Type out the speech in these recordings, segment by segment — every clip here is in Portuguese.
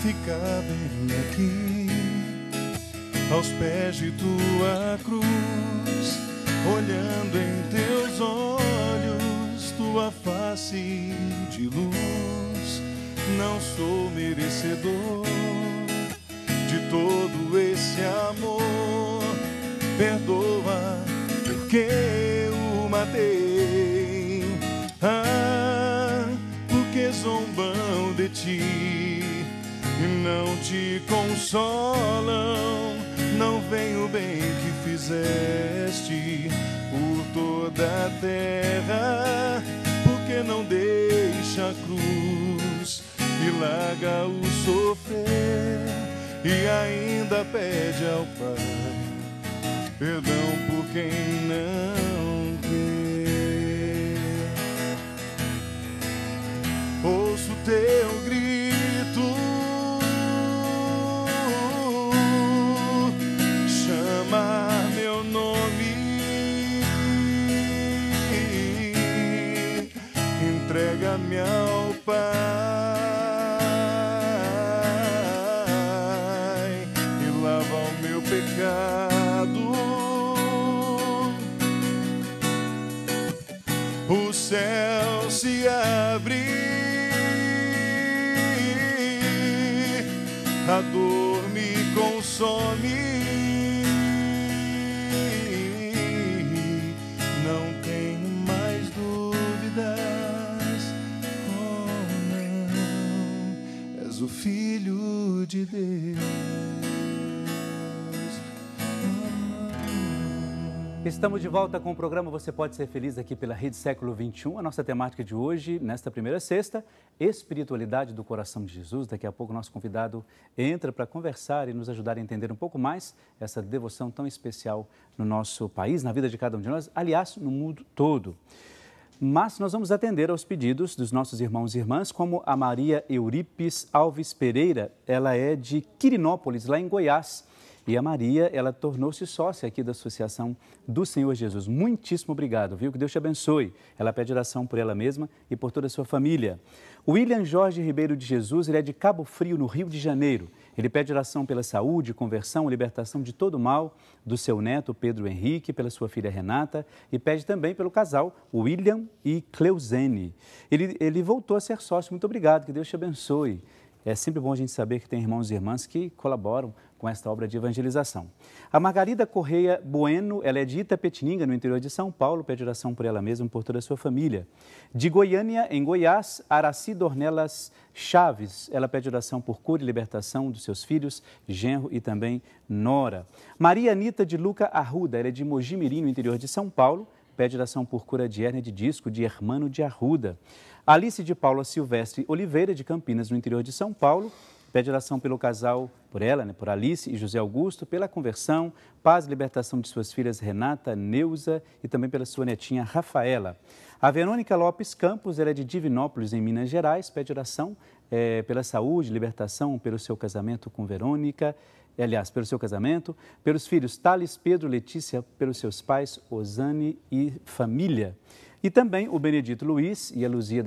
ficar bem aqui, aos pés de tua cruz, olhando em teus olhos, tua face de luz. Não sou merecedor de todo esse amor, perdoa porque o matei. Porque zombam de ti e não te consolam, não vem o bem que fizeste por toda a terra. Porque não deixa a cruz e larga o sofrer, e ainda pede ao Pai perdão por quem não crê. Ouço teu grito, chama meu nome, entrega-me ao Pai e lava o meu pecado. O céu se abre, a dor me consome. Não tenho mais dúvidas, oh não, és o Filho de Deus. Estamos de volta com o programa Você Pode Ser Feliz aqui pela Rede Século XXI. A nossa temática de hoje, nesta primeira sexta, espiritualidade do coração de Jesus. Daqui a pouco o nosso convidado entra para conversar e nos ajudar a entender um pouco mais essa devoção tão especial no nosso país, na vida de cada um de nós, aliás, no mundo todo. Mas nós vamos atender aos pedidos dos nossos irmãos e irmãs, como a Maria Eurípis Alves Pereira. Ela é de Quirinópolis, lá em Goiás. E a Maria, ela tornou-se sócia aqui da Associação do Senhor Jesus. Muitíssimo obrigado, viu? Que Deus te abençoe. Ela pede oração por ela mesma e por toda a sua família. O William Jorge Ribeiro de Jesus, ele é de Cabo Frio, no Rio de Janeiro. Ele pede oração pela saúde, conversão, libertação de todo o mal, do seu neto Pedro Henrique, pela sua filha Renata, e pede também pelo casal William e Cleuzene. Ele voltou a ser sócio. Muito obrigado, que Deus te abençoe. É sempre bom a gente saber que tem irmãos e irmãs que colaboram com esta obra de evangelização. A Margarida Correia Bueno, ela é de Itapetininga, no interior de São Paulo, pede oração por ela mesma e por toda a sua família. De Goiânia, em Goiás, Araci Dornelas Chaves, ela pede oração por cura e libertação dos seus filhos, genro e também nora. Maria Anita de Luca Arruda, ela é de Mojimirim, no interior de São Paulo, pede oração por cura de hérnia de disco de Hermano de Arruda. Alice de Paula Silvestre Oliveira, de Campinas, no interior de São Paulo, pede oração pelo casal, por ela, por Alice e José Augusto, pela conversão, paz e libertação de suas filhas Renata, Neuza e também pela sua netinha Rafaela. A Verônica Lopes Campos, ela é de Divinópolis, em Minas Gerais, pede oração pela saúde, libertação, pelo seu casamento com Verônica, aliás, pelo seu casamento, pelos filhos Thales, Pedro, Letícia, pelos seus pais, Osane e família. E também o Benedito Luiz e a Luzia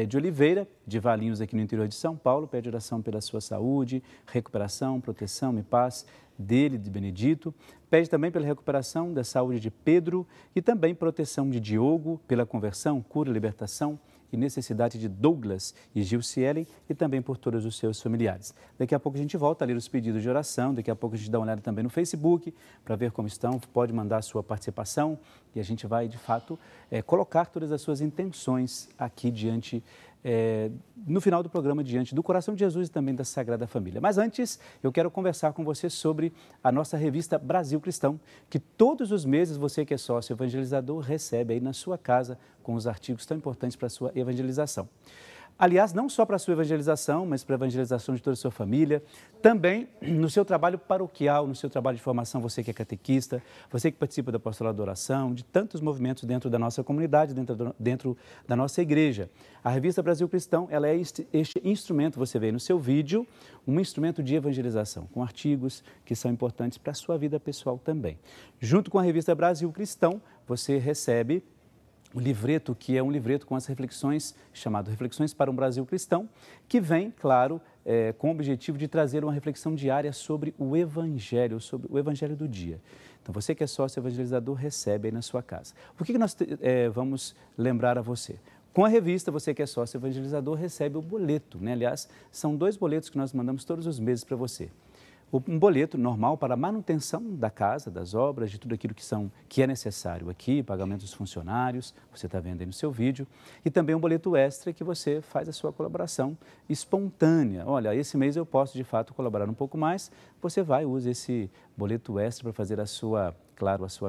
de Oliveira, de Valinhos, aqui no interior de São Paulo, pede oração pela sua saúde, recuperação, proteção e paz dele, de Benedito. Pede também pela recuperação da saúde de Pedro e também proteção de Diogo, pela conversão, cura, libertação e necessidade de Douglas e Gilcielen e também por todos os seus familiares. Daqui a pouco a gente volta a ler os pedidos de oração, daqui a pouco a gente dá uma olhada também no Facebook para ver como estão, pode mandar a sua participação e a gente vai, de fato, colocar todas as suas intenções aqui diante, no final do programa, diante do Coração de Jesus e também da Sagrada Família. Mas antes, eu quero conversar com você sobre a nossa revista Brasil Cristão, que todos os meses você que é sócio evangelizador recebe aí na sua casa com os artigos tão importantes para a sua evangelização. Aliás, não só para a sua evangelização, mas para a evangelização de toda a sua família. Também no seu trabalho paroquial, no seu trabalho de formação, você que é catequista, você que participa da apostolado da oração, de tantos movimentos dentro da nossa comunidade, dentro da nossa igreja. A revista Brasil Cristão, ela é este instrumento, você vê no seu vídeo, um instrumento de evangelização, com artigos que são importantes para a sua vida pessoal também. Junto com a revista Brasil Cristão, você recebe o livreto, que é um livreto com as reflexões, chamado Reflexões para um Brasil Cristão, que vem, claro, com o objetivo de trazer uma reflexão diária sobre o Evangelho do dia. Então, você que é sócio evangelizador, recebe aí na sua casa. O que nós vamos lembrar a você? Com a revista, você que é sócio evangelizador, recebe o boleto, né? Aliás, são 2 boletos que nós mandamos todos os meses para você. Um boleto normal para a manutenção da casa, das obras, de tudo aquilo que é necessário aqui, pagamento dos funcionários, você está vendo aí no seu vídeo, e também um boleto extra que você faz a sua colaboração espontânea. Olha, esse mês eu posso de fato colaborar um pouco mais, você vai e usa esse boleto extra para fazer a sua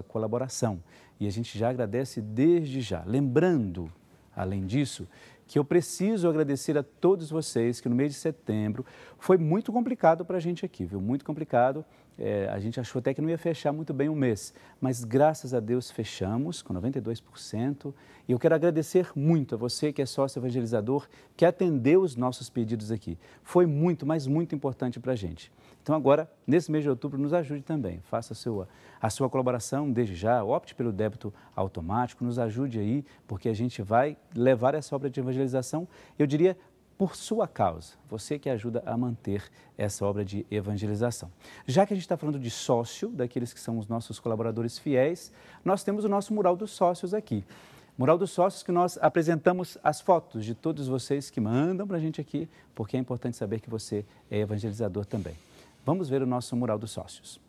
colaboração. E a gente já agradece desde já. Lembrando, além disso, que eu preciso agradecer a todos vocês que no mês de setembro foi muito complicado para a gente aqui, viu? Muito complicado. A gente achou até que não ia fechar muito bem o mês, mas graças a Deus fechamos com 92%. E eu quero agradecer muito a você que é sócio evangelizador, que atendeu os nossos pedidos aqui. Foi muito, mas muito importante para a gente. Então agora, nesse mês de outubro, nos ajude também. Faça a sua colaboração desde já, opte pelo débito automático, nos ajude aí, porque a gente vai levar essa obra de evangelização, eu diria, por sua causa. Você que ajuda a manter essa obra de evangelização. Já que a gente está falando de sócio, daqueles que são os nossos colaboradores fiéis, nós temos o nosso mural dos sócios aqui. Mural dos Sócios, que nós apresentamos as fotos de todos vocês que mandam para a gente aqui, porque é importante saber que você é evangelizador também. Vamos ver o nosso Mural dos Sócios.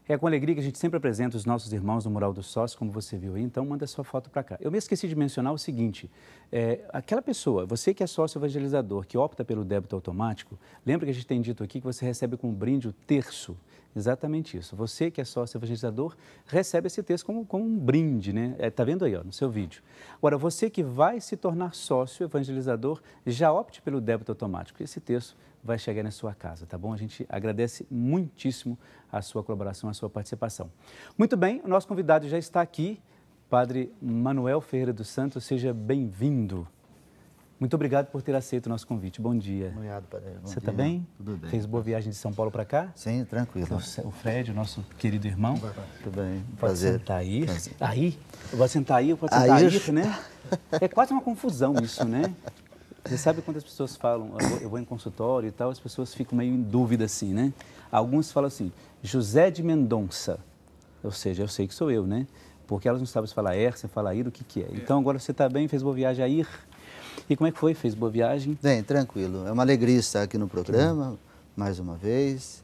É com alegria que a gente sempre apresenta os nossos irmãos no Mural dos Sócios, como você viu aí, então manda sua foto para cá. Eu me esqueci de mencionar o seguinte, aquela pessoa, você que é sócio evangelizador, que opta pelo débito automático, lembra que a gente tem dito aqui que você recebe com um brinde o terço? Exatamente isso. Você que é sócio evangelizador recebe esse terço como um brinde, né? Está vendo aí, ó, no seu vídeo. Agora, você que vai se tornar sócio evangelizador, já opte pelo débito automático. Esse terço vai chegar na sua casa, tá bom? A gente agradece muitíssimo a sua colaboração, a sua participação. Muito bem, o nosso convidado já está aqui, Padre Manuel Ferreira dos Santos, seja bem-vindo. Muito obrigado por ter aceito o nosso convite. Bom dia. Obrigado, Padre. Você está bem? Tudo bem. Fez boa viagem de São Paulo para cá? Sim, tranquilo. O Fred, o nosso querido irmão. Tudo bem. Pode Prazer. sentar aí. Aí? Eu vou sentar aí, eu posso sentar aí, né? É quase uma confusão isso, né? Você sabe quando as pessoas falam, eu vou em consultório e tal, as pessoas ficam meio em dúvida assim, né? Alguns falam assim, José de Mendonça, ou seja, eu sei que sou eu, né? Porque elas não sabem se falar se falar ir, o que é. Então agora você está bem, fez boa viagem a ir. E como é que foi? Fez boa viagem? Bem, tranquilo. É uma alegria estar aqui no programa, mais uma vez,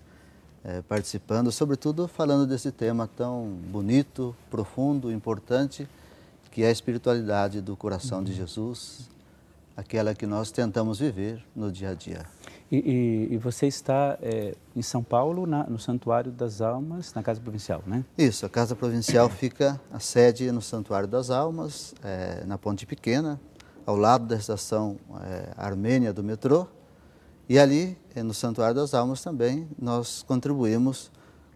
participando, sobretudo falando desse tema tão bonito, profundo, importante, que é a espiritualidade do coração de Jesus, aquela que nós tentamos viver no dia a dia. E você está em São Paulo, no Santuário das Almas, na Casa Provincial, né? Isso, a Casa Provincial fica, a sede no Santuário das Almas, na Ponte Pequena, ao lado da estação Armênia do metrô. E ali, no Santuário das Almas também, nós contribuímos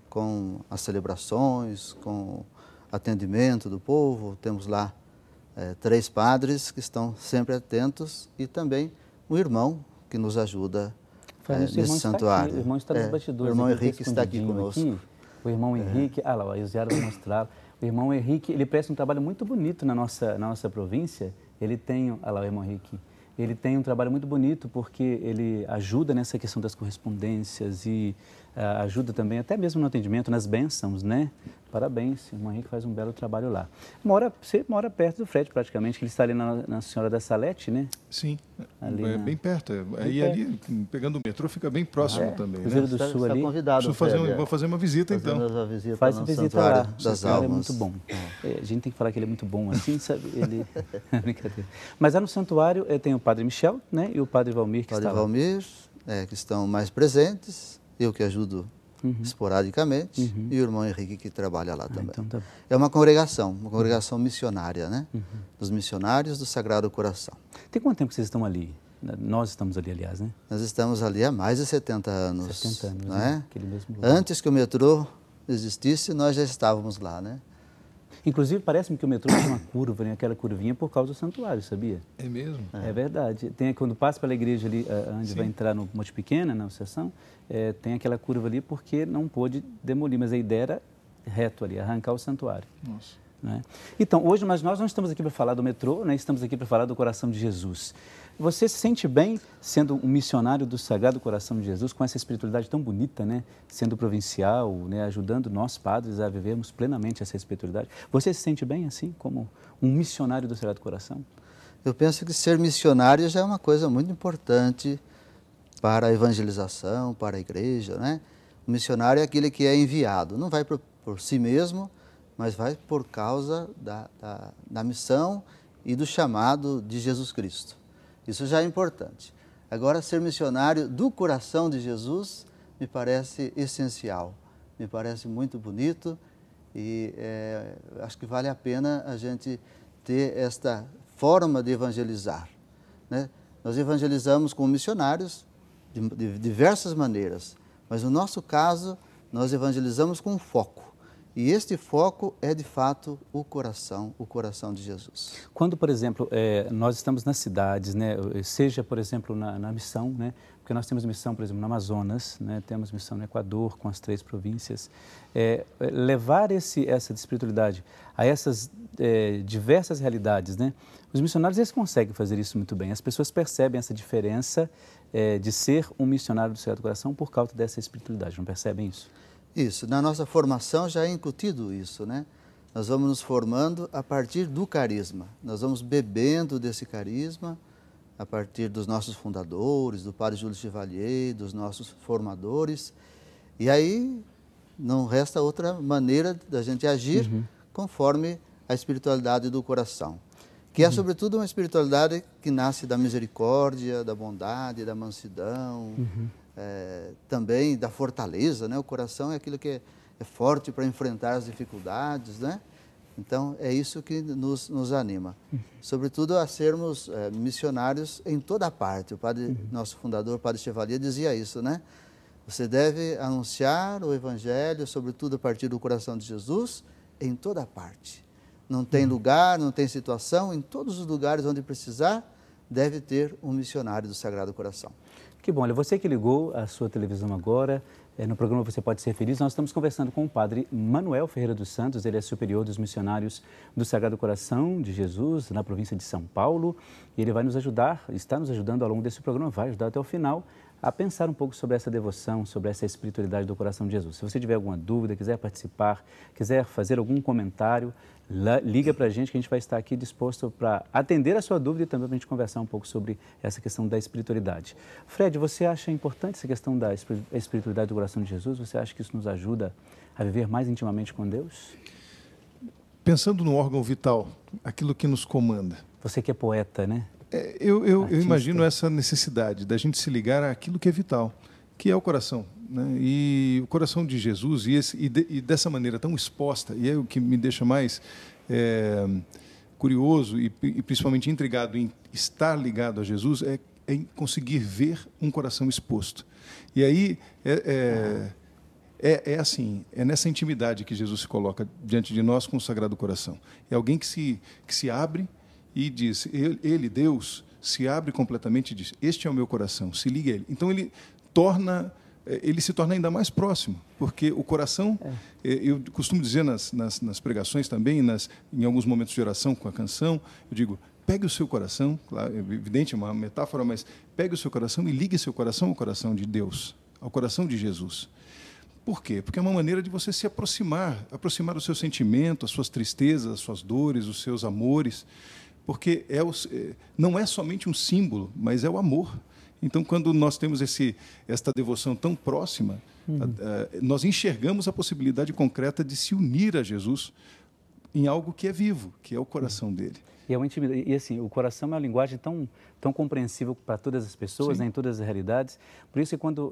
com as celebrações, com atendimento do povo. Temos lá 3 padres que estão sempre atentos e também um irmão que nos ajuda nesse santuário. O irmão está nos bastidores. O irmão Henrique está aqui conosco. Aqui. O irmão Henrique, lá, o Eusiara vai mostrar. O irmão Henrique, ele presta um trabalho muito bonito na nossa província. Ele tem, lá o irmão Henrique, ele tem um trabalho muito bonito porque ele ajuda nessa questão das correspondências e ajuda também até mesmo no atendimento, nas bênçãos, né? Parabéns, o irmão Henrique faz um belo trabalho lá. Você mora perto do Fred praticamente, que ele está ali na Senhora da Salete, né? Sim, ali bem perto. Ali, pegando o metrô, fica bem próximo também. Cruzeiro Né? do Sul está ali. convidado, Vou fazer uma visita então. Faz uma visita lá. Das Ele é Almas. muito bom. A gente tem que falar que ele é muito bom assim, sabe? Ele... Brincadeira. Mas lá no santuário tem o Padre Michel, né? E o Padre Valmir que Padre está lá. Valmir, que estão mais presentes, eu que ajudo esporadicamente, e o irmão Henrique que trabalha lá também. Então tá bom. É uma congregação missionária, né? Dos missionários do Sagrado Coração. Tem quanto tempo que vocês estão ali? Nós estamos ali, aliás, né? Nós estamos ali há mais de 70 anos. 70 anos, né? Aquele mesmo lugar. Antes que o metrô existisse, nós já estávamos lá, né? Inclusive, parece-me que o metrô tem uma curva, né? Aquela curvinha por causa do santuário, sabia? É mesmo? É verdade. Tem, quando passa pela igreja ali, onde vai entrar no Monte Pequena, na Associação, tem aquela curva ali porque não pôde demolir, mas a ideia era reto ali, arrancar o santuário. Nossa. Né? Então, hoje, mas nós não estamos aqui para falar do metrô, né? Estamos aqui para falar do coração de Jesus. Você se sente bem sendo um missionário do Sagrado Coração de Jesus, com essa espiritualidade tão bonita, né? Sendo provincial, né? Ajudando nós padres a vivermos plenamente essa espiritualidade. Você se sente bem assim, como um missionário do Sagrado Coração? Eu penso que ser missionário já é uma coisa muito importante para a evangelização, para a igreja, né? O missionário é aquele que é enviado, não vai por si mesmo, mas vai por causa da missão e do chamado de Jesus Cristo. Isso já é importante. Agora, ser missionário do coração de Jesus me parece essencial, me parece muito bonito e acho que vale a pena a gente ter esta forma de evangelizar, né? Nós evangelizamos com missionários de diversas maneiras, mas no nosso caso, nós evangelizamos com foco. E este foco é, de fato, o coração de Jesus. Quando, por exemplo, nós estamos nas cidades, né, seja, por exemplo, na missão, né, porque nós temos missão, por exemplo, no Amazonas, né, temos missão no Equador, com as 3 províncias, levar essa espiritualidade a essas diversas realidades, né, os missionários eles conseguem fazer isso muito bem. As pessoas percebem essa diferença de ser um missionário do Sagrado Coração por causa dessa espiritualidade, não percebem isso? Isso, na nossa formação já é incutido isso, né? Nós vamos nos formando a partir do carisma, nós vamos bebendo desse carisma a partir dos nossos fundadores, do Padre Júlio Chevalier, dos nossos formadores, e aí não resta outra maneira da gente agir conforme a espiritualidade do coração, que é sobretudo uma espiritualidade que nasce da misericórdia, da bondade, da mansidão, também da fortaleza, né? O coração é aquilo que é forte para enfrentar as dificuldades, né? Então, é isso que nos anima. Sobretudo a sermos missionários em toda parte. O padre, nosso fundador, o Padre Chevalier, dizia isso, né? Você deve anunciar o Evangelho, sobretudo a partir do coração de Jesus, em toda parte. Não tem lugar, não tem situação, em todos os lugares onde precisar, deve ter um missionário do Sagrado Coração. Que bom, olha, você que ligou a sua televisão agora, no programa Você Pode Ser Feliz, nós estamos conversando com o padre Manuel Ferreira dos Santos, ele é superior dos missionários do Sagrado Coração de Jesus, na província de São Paulo, e ele vai nos ajudar, está nos ajudando ao longo desse programa, vai ajudar até o final, a pensar um pouco sobre essa devoção, sobre essa espiritualidade do coração de Jesus. Se você tiver alguma dúvida, quiser participar, quiser fazer algum comentário, liga para a gente que a gente vai estar aqui disposto para atender a sua dúvida e também para a gente conversar um pouco sobre essa questão da espiritualidade. Fred, você acha importante essa questão da espiritualidade do coração de Jesus? Você acha que isso nos ajuda a viver mais intimamente com Deus? Pensando no órgão vital, aquilo que nos comanda. Você que é poeta, né? Eu imagino essa necessidade da gente se ligar àquilo que é vital, que é o coração, né? E o coração de Jesus, e dessa maneira tão exposta, e é o que me deixa mais curioso e principalmente intrigado em estar ligado a Jesus, é em conseguir ver um coração exposto. E aí assim, é nessa intimidade que Jesus se coloca diante de nós com o Sagrado Coração. É alguém que se abre e diz, Deus, se abre completamente e diz, este é o meu coração, se liga a ele. Então ele se torna ainda mais próximo, porque o coração, eu costumo dizer nas pregações também, em alguns momentos de oração com a canção, eu digo, pegue o seu coração, claro, é evidente, é uma metáfora, mas pegue o seu coração e ligue seu coração ao coração de Deus, ao coração de Jesus. Por quê? Porque é uma maneira de você se aproximar o seu sentimento, as suas tristezas, as suas dores, os seus amores, porque não é somente um símbolo, mas é o amor. Então, quando nós temos esta devoção tão próxima, nós enxergamos a possibilidade concreta de se unir a Jesus em algo que é vivo, que é o coração dele. E é uma intimidade. E assim, o coração é uma linguagem tão compreensível para todas as pessoas, né, em todas as realidades. Por isso que quando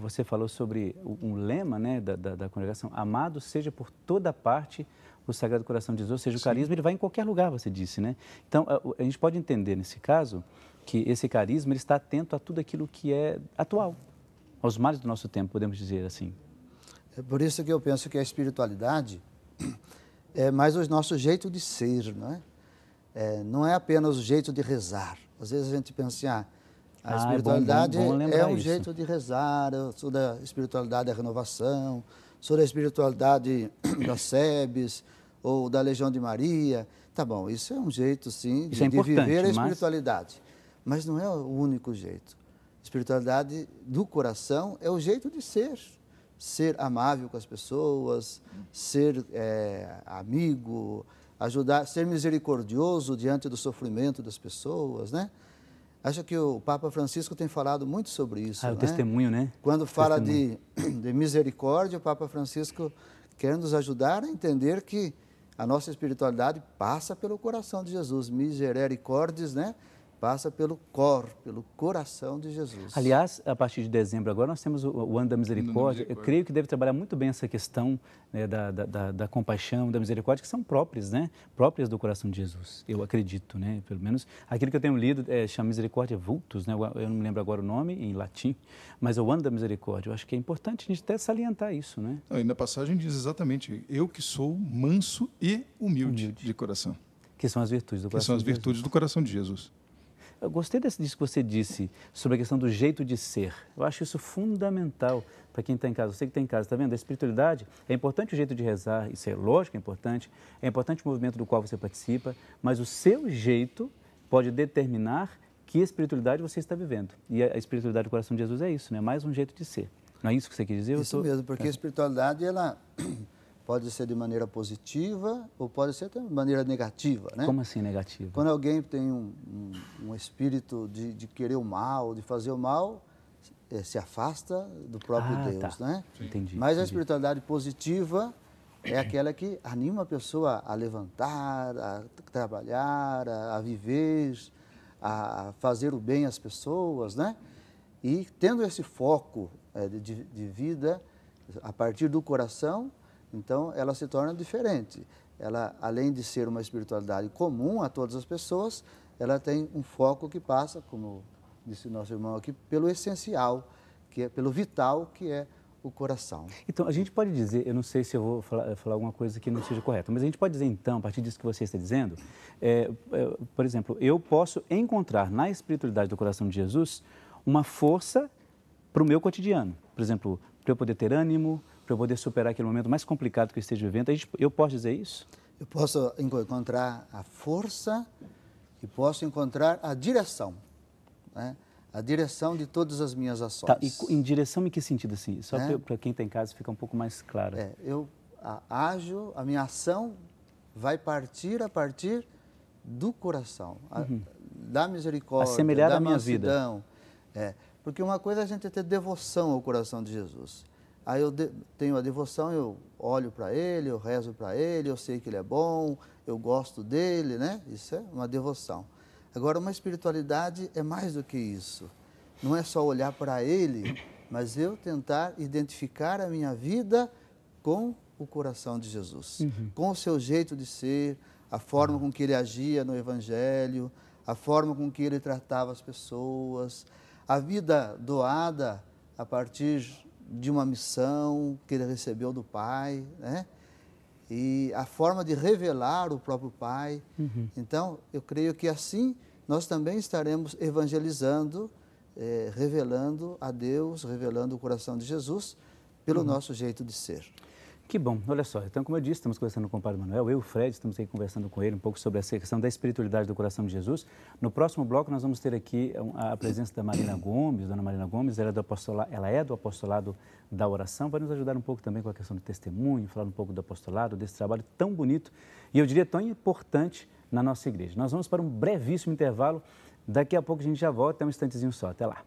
você falou sobre um lema, né, da congregação, amado seja por toda parte o Sagrado Coração de Jesus, ou seja, o carisma, ele vai em qualquer lugar, você disse, né? Então, a gente pode entender nesse caso que esse carisma ele está atento a tudo aquilo que é atual, aos males do nosso tempo, podemos dizer assim. É por isso que eu penso que a espiritualidade é mais o nosso jeito de ser, não é? Não é apenas o jeito de rezar. Às vezes a gente pensa assim, a espiritualidade é um jeito de rezar, eu sou da espiritualidade da renovação, sou da espiritualidade das SEBs ou da Legião de Maria. Tá bom, isso é um jeito, sim, de viver a espiritualidade. Mas não é o único jeito. A espiritualidade do coração é o jeito de ser. Ser amável com as pessoas, ser amigo, ajudar, ser misericordioso diante do sofrimento das pessoas, né? Acho que o Papa Francisco tem falado muito sobre isso. O testemunho, né? Quando fala de misericórdia, o Papa Francisco quer nos ajudar a entender que a nossa espiritualidade passa pelo coração de Jesus. Misericórdias, né? Passa pelo coração de Jesus. Aliás, a partir de dezembro agora, nós temos o Ano da Misericórdia. Eu creio que deve trabalhar muito bem essa questão, né, da compaixão, da misericórdia, que são próprias, né? Próprias do coração de Jesus, eu acredito, né? Pelo menos aquilo que eu tenho lido chama Misericórdia Vultus, né? Eu não me lembro agora o nome em latim, mas é o Ano da Misericórdia. Eu acho que é importante a gente até salientar isso, né? E na passagem diz exatamente, eu que sou manso e humilde de coração. Que são as virtudes do coração de Jesus. Que são as virtudes do coração de Jesus. Eu gostei disso que você disse sobre a questão do jeito de ser. Eu acho isso fundamental para quem está em casa. Você que está em casa, está vendo? A espiritualidade, é importante o jeito de rezar, isso é lógico, é importante o movimento do qual você participa, mas o seu jeito pode determinar que espiritualidade você está vivendo. E a espiritualidade do coração de Jesus é isso, né? Mais um jeito de ser. Não é isso que você quer dizer? Isso mesmo, porque a espiritualidade, ela pode ser de maneira positiva ou pode ser de maneira negativa, né? Como assim negativa? Quando alguém tem um espírito de querer o mal, de fazer o mal, se afasta do próprio Deus, né? Entendi. Mas a espiritualidade positiva é aquela que anima a pessoa a levantar, a trabalhar, a viver, a fazer o bem às pessoas, né? E tendo esse foco de vida a partir do coração, então ela se torna diferente. Ela, além de ser uma espiritualidade comum a todas as pessoas, ela tem um foco que passa, como disse o nosso irmão aqui, pelo essencial, que é pelo vital, que é o coração. Então, a gente pode dizer, eu não sei se eu vou falar alguma coisa que não seja correta, mas a gente pode dizer então, a partir disso que você está dizendo, por exemplo, eu posso encontrar na espiritualidade do coração de Jesus uma força para o meu cotidiano. Por exemplo, para eu poder ter ânimo, para eu poder superar aquele momento mais complicado que eu esteja vivendo. Eu posso dizer isso? Eu posso encontrar a força e posso encontrar a direção, né? A direção de todas as minhas ações. Tá, e em direção em que sentido, assim? Só para quem está em casa ficar um pouco mais claro. Eu ajo, a minha ação vai partir a partir do coração, da misericórdia, assemelhar da a minha mansidão. Porque uma coisa é a gente ter devoção ao coração de Jesus. Aí eu tenho a devoção, eu olho para ele, eu rezo para ele, eu sei que ele é bom, eu gosto dele, né? Isso é uma devoção. Agora, uma espiritualidade é mais do que isso. Não é só olhar para ele, mas eu tentar identificar a minha vida com o coração de Jesus, com o seu jeito de ser, a forma com que ele agia no Evangelho, a forma com que ele tratava as pessoas, a vida doada a partir de uma missão que ele recebeu do Pai, né? E a forma de revelar o próprio Pai. Então, eu creio que assim nós também estaremos evangelizando, revelando a Deus, revelando o coração de Jesus pelo nosso jeito de ser. Que bom, olha só, então como eu disse, estamos conversando com o Padre Manuel, eu e o Fred estamos aí conversando com ele um pouco sobre essa questão da espiritualidade do coração de Jesus. No próximo bloco nós vamos ter aqui a presença da Marina Gomes, Dona Marina Gomes, ela é do apostolado da oração, vai nos ajudar um pouco também com a questão do testemunho, falar um pouco do apostolado, desse trabalho tão bonito e eu diria tão importante na nossa igreja. Nós vamos para um brevíssimo intervalo, daqui a pouco a gente já volta, um instantezinho só, até lá.